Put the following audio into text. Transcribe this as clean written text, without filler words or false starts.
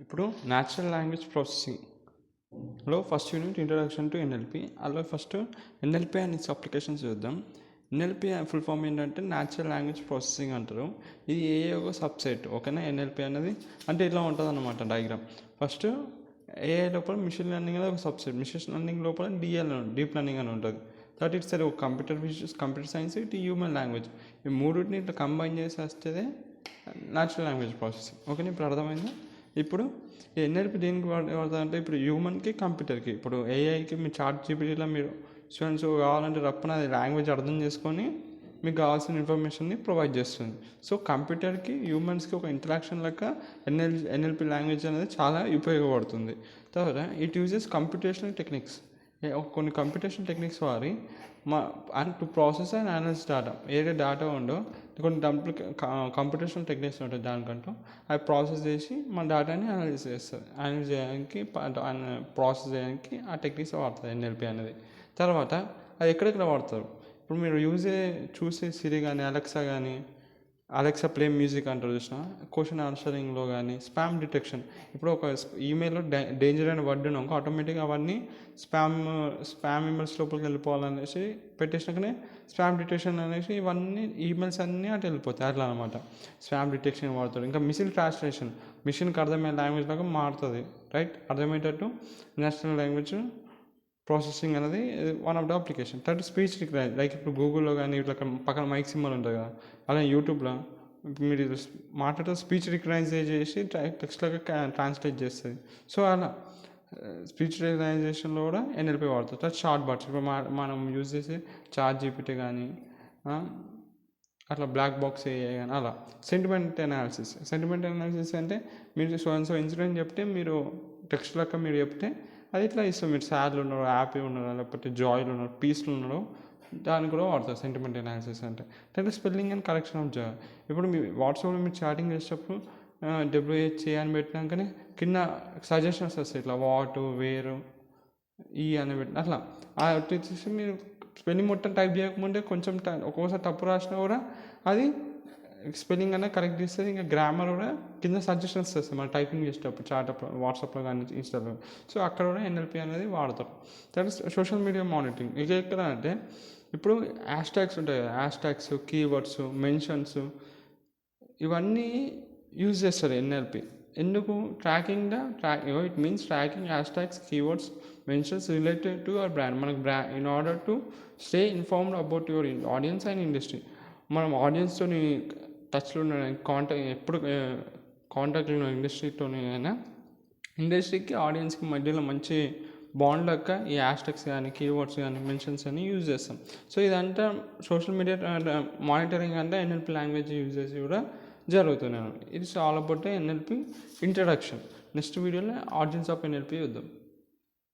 ఇప్పుడు natural language ప్రాసెసింగ్లో first unit introduction to NLP. అందులో first NLP and its applications చూద్దాం. ఎన్ఎల్పి ఫుల్ ఫామ్ ఏంటంటే న్యాచురల్ లాంగ్వేజ్ ప్రాసెసింగ్ అంటారు. ఇది ఏ ఒక సబ్సెట్, ఓకేనా. ఎన్ఎల్పి అనేది అంటే ఇట్లా ఉంటుంది అన్నమాట డయాగ్రామ్. ఫస్ట్ ఏఐ లోపల మిషన్ లెర్నింగ్ అనేది ఒక సబ్సెట్. మిషన్ లెర్నింగ్ లోపల డీప్ లెర్నింగ్ అని ఉంటుంది. దట్ ఇట్స్ ఒక computer science, it human language. ఈ మూడింటిని ఇట్లా కంబైన్ చేసి వస్తేదే న్యాచురల్ లాంగ్వేజ్ ప్రాసెసింగ్, ఓకేనా. ఇప్పుడు అర్థమైందా? ఇప్పుడు ఎన్ఎల్పి దేనికి వాడతారంటే ఇప్పుడు హ్యూమన్కి, కంప్యూటర్కి. ఇప్పుడు ఏఐకి మీ చాట్ జీపీటీలో మీరు స్టూడెంట్స్ కావాలంటే రప్పన అది లాంగ్వేజ్ అర్థం చేసుకొని మీకు కావాల్సిన ఇన్ఫర్మేషన్ని ప్రొవైడ్ చేస్తుంది. సో కంప్యూటర్కి, హ్యూమన్స్కి ఒక ఇంటరాక్షన్ లెక్క ఎన్ఎల్పి లాంగ్వేజ్ అనేది చాలా ఉపయోగపడుతుంది. తర్వాత ఇట్ యూజెస్ కంప్యూటేషనల్ టెక్నిక్స్. కొన్ని కంప్యూటేషన్ టెక్నిక్స్ వారి and to process and analyse data. ఏదైతే డేటా ఉందో కొన్ని కంప్యూటేషనల్ టెక్నిక్స్ ఉంటాయి దానికంటూ, అవి ప్రాసెస్ చేసి మన డేటాని అనలైజ్ చేస్తుంది. అనలైజ్ చేయడానికి, ప్రాసెస్ చేయడానికి ఆ టెక్నిక్స్ వాడుతుంది ఎన్ఎల్పి అనేది. తర్వాత అది ఎక్కడెక్కడ వాడతారు? ఇప్పుడు మీరు చూసే సిరి కానీ, అలెక్సా ప్లే మ్యూజిక్ అంటారు చూసిన, క్వశ్చన్ ఆన్సరింగ్లో కానీ, స్పామ్ డిటెక్షన్. ఇప్పుడు ఒక ఈమెయిల్లో డేంజర్ అయిన వర్డ్ ఉన్నాక ఆటోమేటిక్గా అవన్నీ స్పామ్ ఈమెయిల్స్ లోపలికి వెళ్ళిపోవాలనేసి పెట్టేసినాకనే స్పామ్ డిటెక్షన్ అనేసి ఇవన్నీ ఈమెయిల్స్ అన్నీ అటు వెళ్ళిపోతాయి. అట్లా అనమాట స్పామ్ డిటెక్షన్ వాడతాడు. ఇంకా మిషన్ ట్రాన్స్లేషన్, మిషన్కి అర్థమయ్యే లాంగ్వేజ్ లాగా మారుతుంది, రైట్. అర్థమయ్యేటట్టు నేషనల్ లాంగ్వేజ్ ప్రాసెసింగ్ అనేది వన్ ఆఫ్ ద అప్లికేషన్. తర్వాత స్పీచ్ రికగ్నైజ్, లైక్ ఇప్పుడు గూగుల్లో కానీ ఇట్లా పక్కన మైక్ సింబల్ ఉంటుంది కదా, అలాగే యూట్యూబ్లో మీరు మాట్లాడితే స్పీచ్ రికగ్నైజ్ చేసి టెక్స్ట్లాగా ట్రాన్స్లేట్ చేస్తుంది. సో అలా స్పీచ్ రికగ్నైజేషన్లో కూడా ఎన్ఎల్పి వాడుతుంది. తర్వాత షార్ట్ బాట్స్, ఇప్పుడు మనం యూజ్ చేసే చాట్ జీపీటీ కానీ, అట్లా బ్లాక్ బాక్స్ ఏఐ కానీ, అలా. సెంటిమెంట్ అనాలిసిస్ అంటే మీరు సో ఇన్సిడెంట్ చెప్తే మీరు టెక్స్ట్ లెక్క మీరు చెప్తే అది ఇట్లా ఇస్తాం. మీరు సాడ్లో ఉన్నారో, హ్యాపీ ఉన్నారో, లేకపోతే జాయ్లో ఉన్నారో, పీస్లో ఉన్నారో, దానికి కూడా వాడతారు సెంటిమెంట్ అనాలిసిస్ అంటే. అంటే spelling and correction of Joy. ఇప్పుడు మీ వాట్సాప్లో మీరు చాటింగ్ చేసేటప్పుడు WHA అని పెట్టినాకనే కింద సజెషన్స్ వస్తాయి, ఇట్లా వాట్, వేరు, ఈ అని పెట్టి అట్లా వచ్చేసి మీరు స్పెల్లింగ్ మొత్తం టైప్ చేయకముందే కొంచెం ఒక్కోసారి తప్పు రాసినా కూడా అది స్పెల్లింగ్ అనేది కరెక్ట్ చేస్తుంది. ఇంకా గ్రామర్ కూడా కింద సజెషన్స్ వస్తాయి మనం టైపింగ్ చేసేటప్పుడు, వాట్సాప్లో కానీ, ఇన్స్టాలో. సో అక్కడ కూడా ఎన్ఎల్పి అనేది వాడతారు. తర్వాత సోషల్ మీడియా మానిటరింగ్. ఇక ఎక్కడ అంటే ఇప్పుడు హ్యాష్ట్యాగ్స్ ఉంటాయి కదా, హ్యాష్ట్యాగ్స్, కీవర్డ్స్, మెన్షన్స్, ఇవన్నీ యూజ్ చేస్తారు ఎన్ఎల్పి. ఎందుకు? It means tracking hashtags, keywords, mentions related to your brand. మనకు in order to stay informed about your audience and industry. మనం ఆడియన్స్తో టచ్లో ఉన్న ఎప్పుడు కాంటాక్ట్లో ఉన్న ఇండస్ట్రీతోనే అయినా, ఇండస్ట్రీకి ఆడియన్స్కి మధ్యలో మంచి బాండ్ లెక్క ఈ హ్యాష్ట్యాగ్స్ కానీ, కీవర్డ్స్ కానీ, మెన్షన్స్ అని యూజ్ చేస్తాం. సో ఇదంతా సోషల్ మీడియా మానిటరింగ్ అంటే ఎన్ఎల్పి లాంగ్వేజ్ యూజ్ చేసి కూడా జరుగుతున్నాను. It's all about NLP introduction. Next వీడియోలో ఆర్జిన్స్ ఆఫ్ ఎన్ఎల్పి చూద్దాం.